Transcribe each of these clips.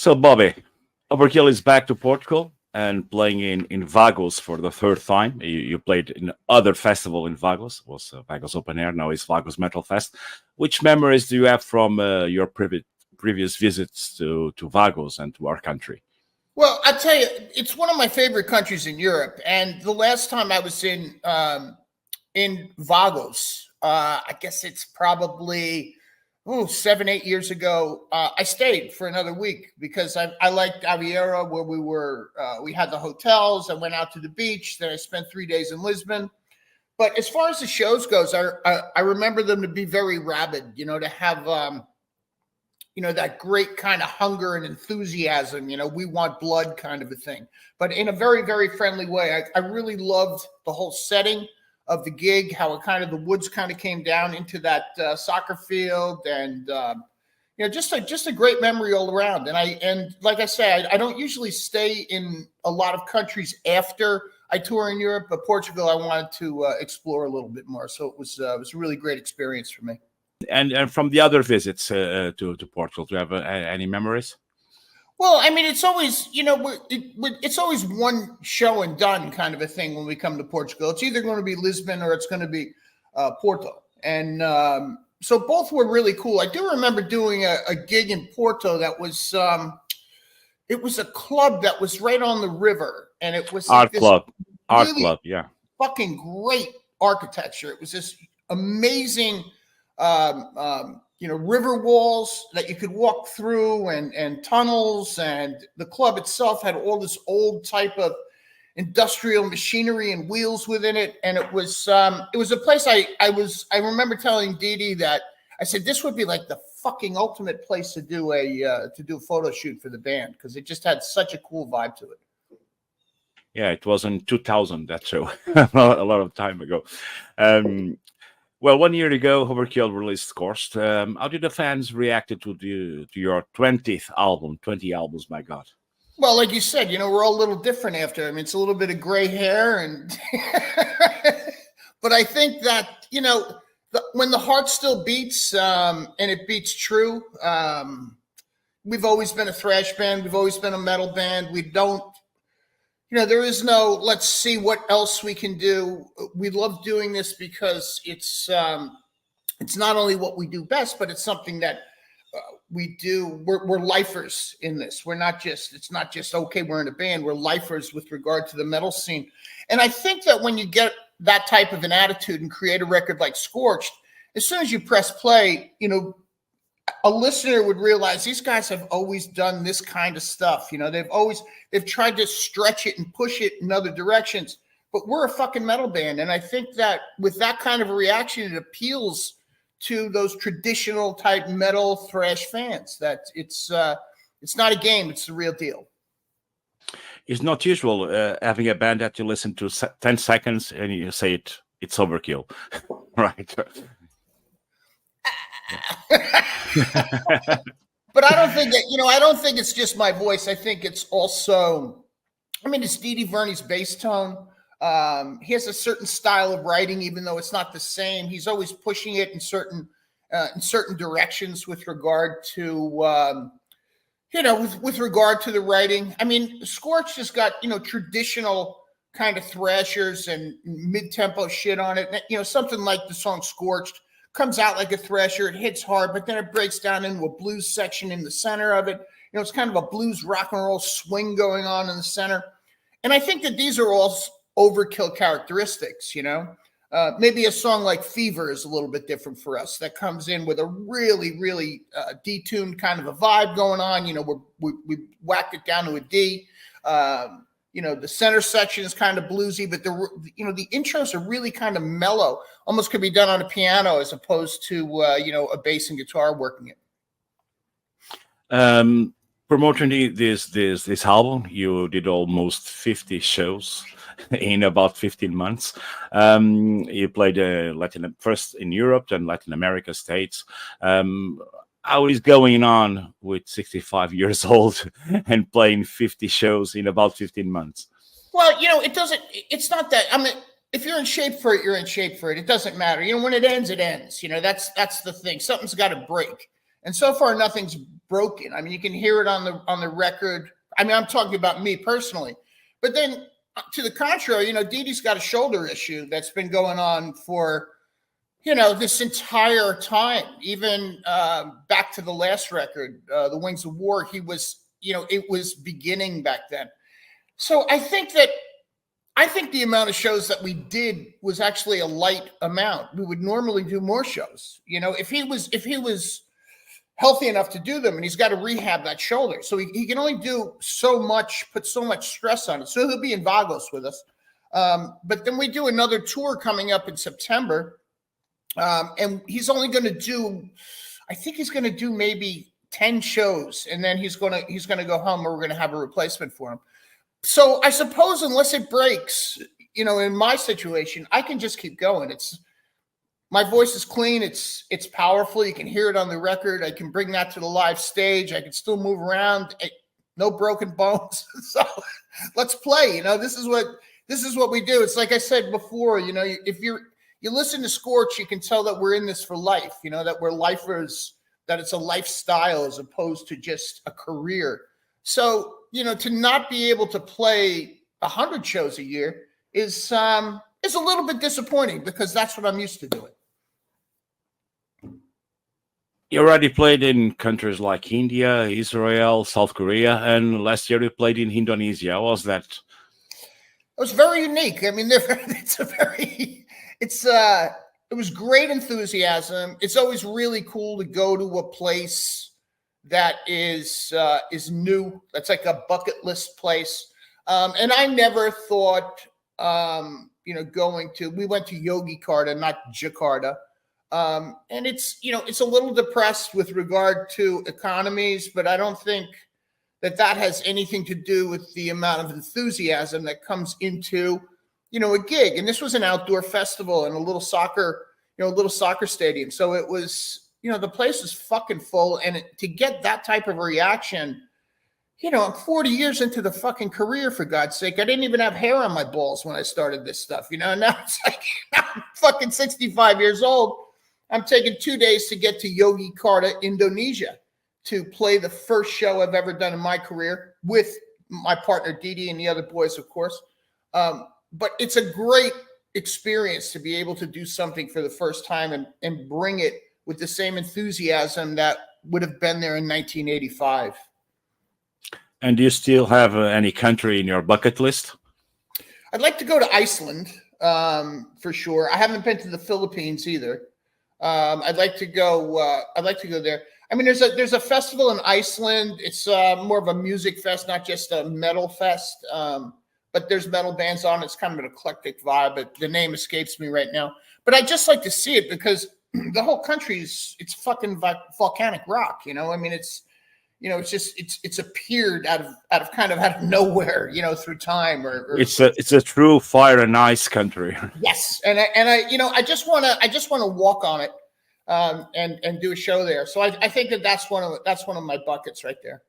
So, Bobby, Overkill is back to Portugal and playing in Vagos for the third time. You played in other festival in Vagos, it was Vagos Open Air, now it's Vagos Metal Fest. Which memories do you have from your previous visits to Vagos and to our country? Well, I tell you, it's one of my favorite countries in Europe. And the last time I was in Vagos, I guess it's probably 7-8 years ago. I stayed for another week because I liked Aveiro, where we were. We had the hotels. I went out to the beach. Then I spent 3 days in Lisbon. But as far as the shows goes, I remember them to be very rabid. To have that great kind of hunger and enthusiasm. We want blood kind of a thing, but in a very, very friendly way. I really loved the whole setting of the gig, how it kind of the woods kind of came down into that soccer field, and just a great memory all around. And like I say, I don't usually stay in a lot of countries after I tour in Europe, but Portugal I wanted to explore a little bit more, so it was a really great experience for me. And from the other visits to Portugal, do you have any memories? Well, I mean, it's always, it's always one show and done kind of a thing when we come to Portugal. It's either going to be Lisbon or it's going to be Porto. And so both were really cool. I do remember doing a gig in Porto that was, it was a club that was right on the river. And it was Art club, yeah. Fucking great architecture. It was this amazing river walls that you could walk through, and tunnels, and the club itself had all this old type of industrial machinery and wheels within it. And it was a place I remember telling Didi that I said this would be like the fucking ultimate place to do a photo shoot for the band, because it just had such a cool vibe to it. Yeah, it was in 2000, that show, a lot of time ago. Well, 1 year ago, Overkill released Scorched. How did the fans react to your 20th album? 20 albums, my God. Well, like you said, we're all a little different after. I mean, it's a little bit of gray hair, and but I think that when the heart still beats, and it beats true. We've always been a thrash band. We've always been a metal band. We don't. There is no, let's see what else we can do. We love doing this because it's not only what we do best, but it's something that we do. We're lifers in this. It's not just, okay, we're in a band. We're lifers with regard to the metal scene. And I think that when you get that type of an attitude and create a record like Scorched, as soon as you press play, a listener would realize these guys have always done this kind of stuff. They've tried to stretch it and push it in other directions, but we're a fucking metal band. And I think that with that kind of a reaction, it appeals to those traditional type metal thrash fans, that it's not a game. It's the real deal. It's not usual having a band that you listen to 10 seconds and you say it's Overkill, right? But I don't think that, I don't think it's just my voice. I think it's also, it's Didi Verney's bass tone. He has a certain style of writing, even though it's not the same. He's always pushing it in certain directions with regard to, with regard to the writing. I mean, Scorched has got, traditional kind of thrashers and mid-tempo shit on it. Something like the song Scorched comes out like a thrasher, it hits hard, but then it breaks down into a blues section in the center of it. It's kind of a blues rock and roll swing going on in the center. And I think that these are all Overkill characteristics, Maybe a song like Fever is a little bit different for us. That comes in with a really, really detuned kind of a vibe going on. We whacked it down to a D. The center section is kind of bluesy, but the intros are really kind of mellow. Almost could be done on a piano as opposed to a bass and guitar working it. Promoting this album, you did almost 50 shows in about 15 months. You played first in Europe, then Latin America, States. How is going on with 65 years old and playing 50 shows in about 15 months? Well, it's not that. I mean, if you're in shape for it, you're in shape for it. It doesn't matter. When it ends, it ends. That's the thing. Something's got to break. And so far, nothing's broken. I mean, you can hear it on the record. I mean, I'm talking about me personally, but then to the contrary, you know, Dee Dee's got a shoulder issue that's been going on for, you know, this entire time. Even back to the last record, The Wings of War, he was, you know, it was beginning back then. So I think the amount of shows that we did was actually a light amount. We would normally do more shows. You know, if he was healthy enough to do them, and he's got to rehab that shoulder. So he can only do so much, put so much stress on it. So he'll be in Vagos with us. But then we do another tour coming up in September. And he's only going to do, I think he's going to do maybe 10 shows. And then he's going to go home, or we're going to have a replacement for him. So I suppose unless it breaks, you know, in my situation, I can just keep going. My voice is clean. It's powerful. You can hear it on the record. I can bring that to the live stage. I can still move around. No broken bones. So let's play. You know, this is what we do. It's like I said before, you know, if you listen to Scorched, you can tell that we're in this for life, you know, that we're lifers, that it's a lifestyle as opposed to just a career. So, you know, to not be able to play 100 shows a year is a little bit disappointing, because that's what I'm used to doing. You already played in countries like India, Israel, South Korea, and last year you played in Indonesia. How was that? It was very unique. I mean, it was great enthusiasm. It's always really cool to go to a place that is new. That's like a bucket list place. And I never thought, you know, we went to Yogyakarta, not Jakarta. And it's a little depressed with regard to economies, but I don't think that has anything to do with the amount of enthusiasm that comes into, you know, a gig. And this was an outdoor festival in a little soccer stadium. So it was, you know, the place was fucking full. And to get that type of reaction, you know, I'm 40 years into the fucking career, for God's sake. I didn't even have hair on my balls when I started this stuff, you know. Now it's like, I'm fucking 65 years old. I'm taking 2 days to get to Yogyakarta, Indonesia, to play the first show I've ever done in my career with my partner, Dee Dee, and the other boys, of course. But it's a great experience to be able to do something for the first time and bring it with the same enthusiasm that would have been there in 1985. And do you still have any country in your bucket list? I'd like to go to Iceland, for sure. I haven't been to the Philippines either. I'd like to go there. I mean, there's a festival in Iceland. It's more of a music fest, not just a metal fest. But there's metal bands on. It's kind of an eclectic vibe, but the name escapes me right now. But I'd just like to see it, because the whole country it's fucking volcanic rock. You know, I mean, it's appeared out of nowhere, you know, through time. Or it's a true fire and ice country. Yes, and I just want to walk on it, and do a show there. So I think that's one of my buckets right there.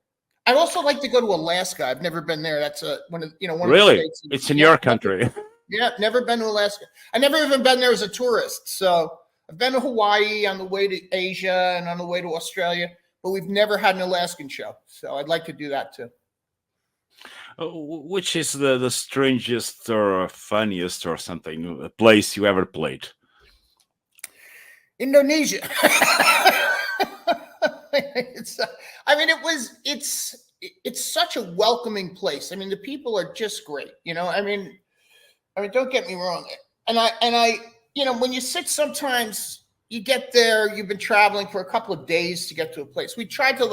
I'd also like to go to Alaska. I've never been there. That's one of really? the states. It's in your country. Yeah, never been to Alaska. I never even been there as a tourist. So I've been to Hawaii on the way to Asia and on the way to Australia, but we've never had an Alaskan show. So I'd like to do that too. Which is the strangest or funniest or something place you ever played? Indonesia. It's such a welcoming place. I mean, the people are just great. You know, I mean, don't get me wrong. And I, you know, when you sit, sometimes you get there, you've been traveling for a couple of days to get to a place. We tried to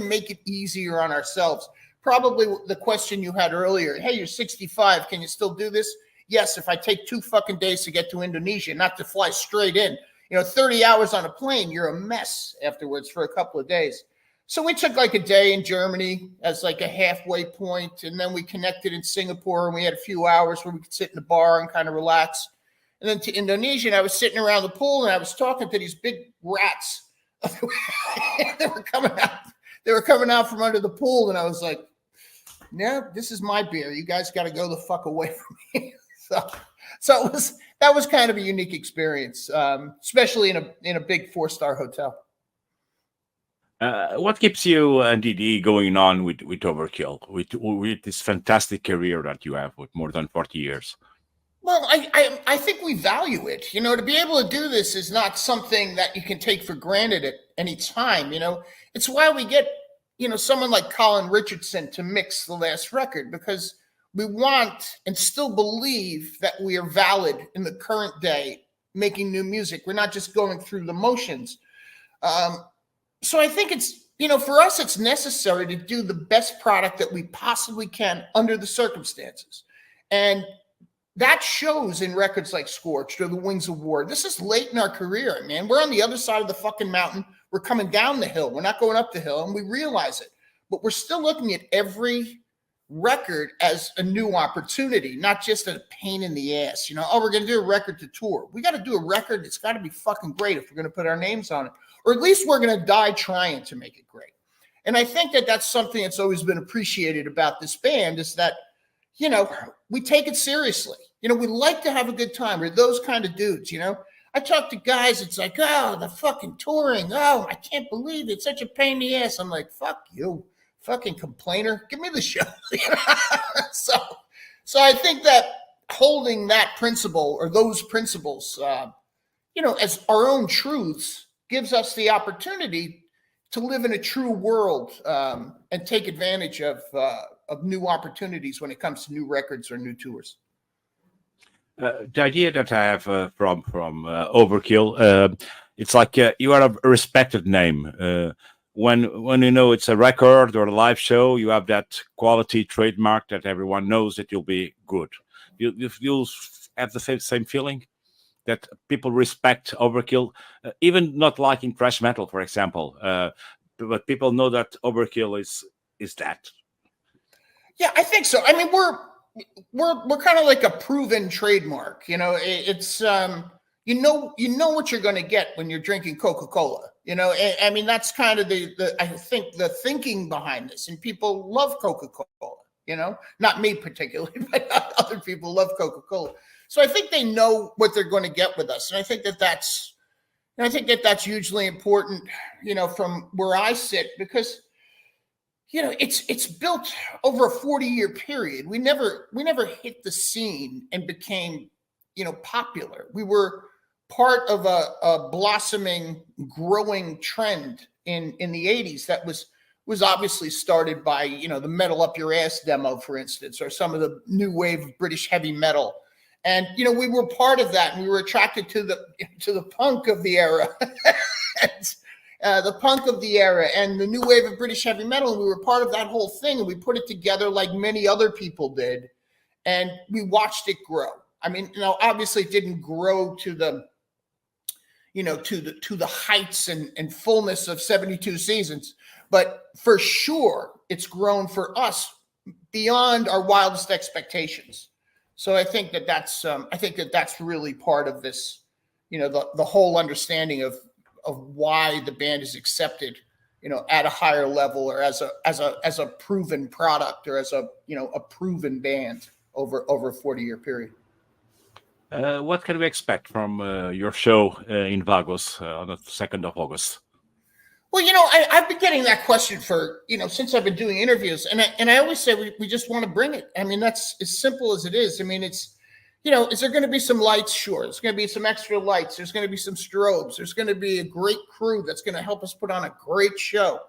make it easier on ourselves. Probably the question you had earlier, hey, you're 65. Can you still do this? Yes. If I take 2 fucking days to get to Indonesia, not to fly straight in, you know, 30 hours on a plane, you're a mess afterwards for a couple of days. So we took like a day in Germany as like a halfway point, and then we connected in Singapore, and we had a few hours where we could sit in the bar and kind of relax. And then to Indonesia, and I was sitting around the pool, and I was talking to these big rats. They were coming out from under the pool, and I was like, "No, this is my beer. You guys got to go the fuck away from me." So that was kind of a unique experience, especially in a big 4-star hotel. What keeps you and DD going on with Overkill, with this fantastic career that you have with more than 40 years? Well, I think we value it. You know, to be able to do this is not something that you can take for granted at any time. You know, it's why we get, you know, someone like Colin Richardson to mix the last record, because we want and still believe that we are valid in the current day making new music. We're not just going through the motions. So I think it's, you know, for us, it's necessary to do the best product that we possibly can under the circumstances. And that shows in records like Scorched or The Wings of War. This is late in our career, man. We're on the other side of the fucking mountain. We're coming down the hill. We're not going up the hill, and we realize it. But we're still looking at every record as a new opportunity, not just a pain in the ass. You know, oh, we're going to do a record to tour. We got to do a record that's got to be fucking great if we're going to put our names on it. Or at least we're going to die trying to make it great. And I think that that's something that's always been appreciated about this band, is that, you know, we take it seriously. You know, we like to have a good time. We're those kind of dudes, you know. I talk to guys, it's like, oh, the fucking touring. Oh, I can't believe it. It's such a pain in the ass. I'm like, fuck you, fucking complainer. Give me the show. So I think that holding that principle or those principles, you know, as our own truths gives us the opportunity to live in a true world and take advantage of new opportunities when it comes to new records or new tours. The idea that I have from Overkill, it's like you are a respected name. When you know it's a record or a live show, you have that quality trademark that everyone knows that you'll be good. You'll have the same feeling that people respect Overkill, even not liking thrash metal, for example. But people know that Overkill is that. Yeah, I think so. I mean, we're kind of like a proven trademark. You know, it's you know what you're going to get when you're drinking Coca-Cola. You know, I mean, that's kind of the I think the thinking behind this. And people love Coca-Cola. You know, not me particularly, but other people love Coca-Cola. So I think they know what they're going to get with us, and I think that's hugely important. You know, from where I sit, because, you know, it's built over a 40-year period. We never hit the scene and became, you know, popular. We were part of a blossoming, growing trend in the 80s that was obviously started by, you know, the Metal Up Your Ass demo, for instance, or some of the new wave of British heavy metal. And, you know, we were part of that, and we were attracted to the punk of the era. The punk of the era and the new wave of British heavy metal. And we were part of that whole thing, and we put it together like many other people did. And we watched it grow. I mean, you know, obviously it didn't grow to the, you know, to the heights and fullness of 72 seasons, but for sure it's grown for us beyond our wildest expectations. So I think that's really part of this, you know, the whole understanding of why the band is accepted, you know, at a higher level, or as a proven product, or as a, you know, a proven band over a 40-year period. What can we expect from your show in Vagos on the 2nd of August? Well, you know, I've been getting that question for, you know, since I've been doing interviews, and I always say we just want to bring it. I mean, that's as simple as it is. I mean, it's, you know, is there going to be some lights? Sure. There's going to be some extra lights. There's going to be some strobes. There's going to be a great crew that's going to help us put on a great show.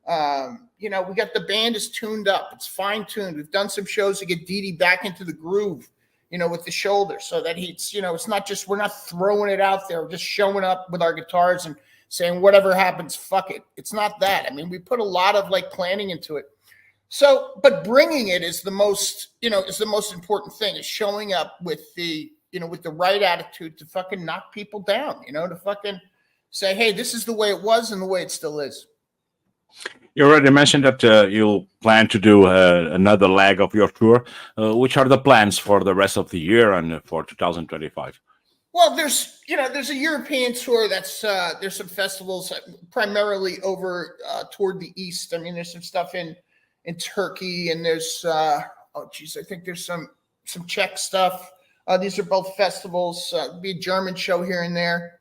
You know, we got the band is tuned up. It's fine tuned. We've done some shows to get Dee back into the groove, you know, with the shoulder, so that he's, you know, it's not just, we're not throwing it out there. We're just showing up with our guitars and saying, whatever happens, fuck it. It's not that. I mean, we put a lot of like planning into it. So, but bringing it is the most, you know, is the most important thing, is showing up with the, you know, with the right attitude to fucking knock people down, you know, to fucking say, hey, this is the way it was and the way it still is. You already mentioned that you'll plan to do another leg of your tour. Which are the plans for the rest of the year and for 2025? Well, there's a European tour that's, there's some festivals primarily over toward the east. I mean, there's some stuff in Turkey, and there's, I think there's some Czech stuff. These are both festivals. Be a German show here and there.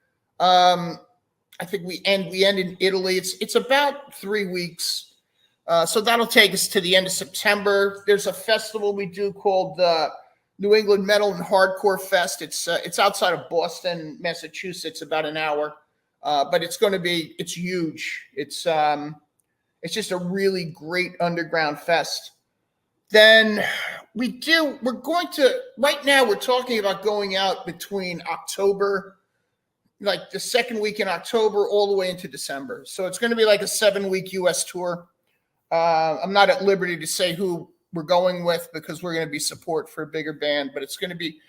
I think we end in Italy. It's about 3 weeks. So that'll take us to the end of September. There's a festival we do called the New England Metal and Hardcore Fest. It's outside of Boston, Massachusetts, about an hour. But it's huge. It's just a really great underground fest. Then right now we're talking about going out between October, like the second week in October, all the way into December. So it's going to be like a 7-week US tour. I'm not at liberty to say who we're going with because we're going to be support for a bigger band, but it's going to be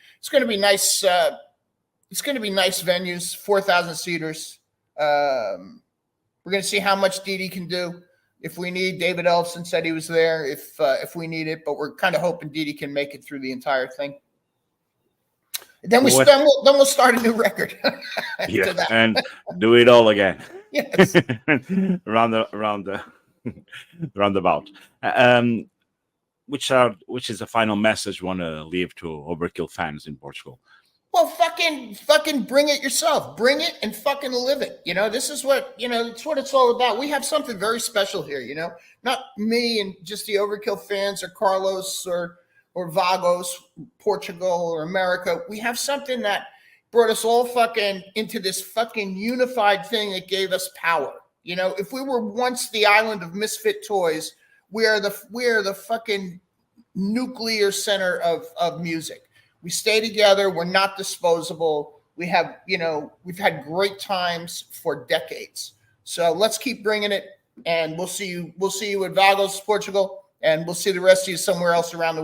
nice. It's going to be nice venues, 4,000 seaters. We're going to see how much Dee Dee can do. If we need, David Ellsworth said he was there if we need it, but we're kind of hoping Dee Dee can make it through the entire thing. Then we'll start a new record. Yeah, and do it all again. Yes. roundabout. Which is a final message you want to leave to Overkill fans in Portugal? Well, fucking bring it yourself. Bring it and fucking live it. This is what, it's what it's all about. We have something very special here, not me and just the Overkill fans or Carlos or Vagos, Portugal or America. We have something that brought us all fucking into this fucking unified thing that gave us power. If we were once the island of misfit toys, we are the fucking nuclear center of music. We stay together. We're not disposable. We've had great times for decades. So let's keep bringing it, and we'll see you at Vagos, Portugal, and we'll see the rest of you somewhere else around the world.